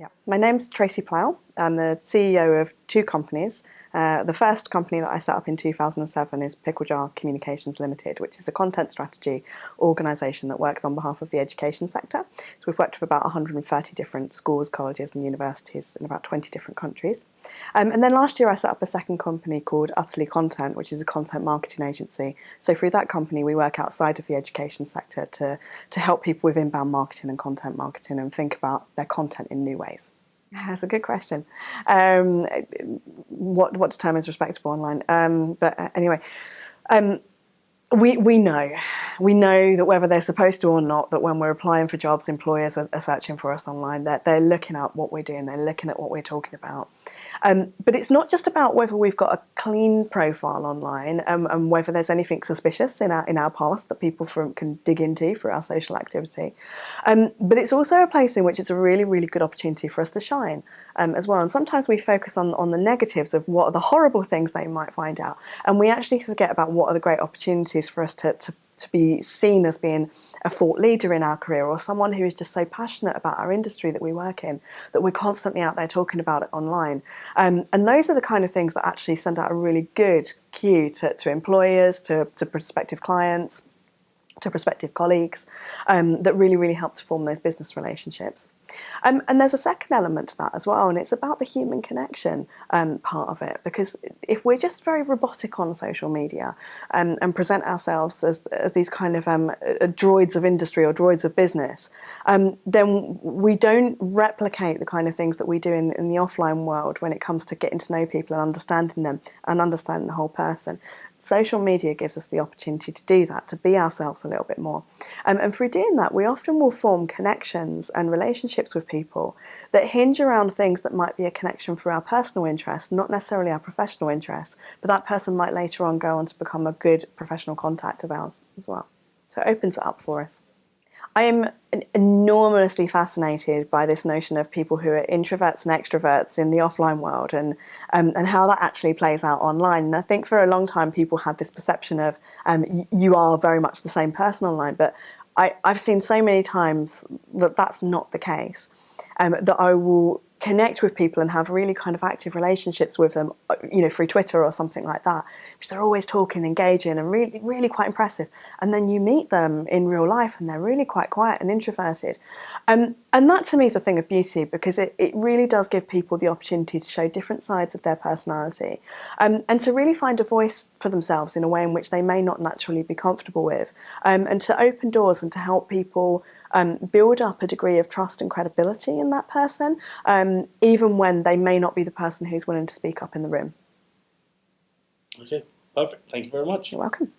Yeah, my name's Tracy Plough. I'm the CEO of two companies. The first company that I set up in 2007 is Pickle Jar Communications Limited, which is a content strategy organisation that works on behalf of the education sector. So we've worked with about 130 different schools, colleges and universities in about 20 different countries. And then last year I set up a second company called Utterly Content, which is a content marketing agency. So through that company we work outside of the education sector to help people with inbound marketing and content marketing and think about their content in new ways. That's a good question. What determines respectable online? But anyway, we know that whether they're supposed to or not, that when we're applying for jobs, employers are searching for us online. That they're looking at what we're doing, they're looking at what we're talking about. But it's not just about whether we've got a clean profile online and whether there's anything suspicious in our past that people can dig into for our social activity. But it's also a place in which it's a really, really good opportunity for us to shine as well. And sometimes we focus on the negatives of what are the horrible things they might find out, and we actually forget about what are the great opportunities for us to be seen as being a thought leader in our career, or someone who is just so passionate about our industry that we work in that we're constantly out there talking about it online. And those are the kind of things that actually send out a really good cue to employers, to prospective clients, to prospective colleagues, that really, really help to form those business relationships. And there's a second element to that as well, and it's about the human connection part of it, because if we're just very robotic on social media and present ourselves as these kind of droids of industry or droids of business, then we don't replicate the kind of things that we do in the offline world when it comes to getting to know people and understanding them and understanding the whole person. Social media gives us the opportunity to do that, to be ourselves a little bit more. And through doing that, we often will form connections and relationships with people that hinge around things that might be a connection for our personal interests, not necessarily our professional interests, but that person might later on go on to become a good professional contact of ours as well. So it opens it up for us. I am enormously fascinated by this notion of people who are introverts and extroverts in the offline world and how that actually plays out online. And I think for a long time people had this perception of you are very much the same person online, but I've seen so many times that that's not the case, that I will connect with people and have really kind of active relationships with them, through Twitter or something like that, because they're always talking, engaging, and really, really quite impressive. And then you meet them in real life and they're really quite quiet and introverted. And that to me is a thing of beauty, because it really does give people the opportunity to show different sides of their personality, and to really find a voice for themselves in a way in which they may not naturally be comfortable with, and to open doors and to help people build up a degree of trust and credibility in that person, even when they may not be the person who's willing to speak up in the room. Okay, perfect. Thank you very much. You're welcome.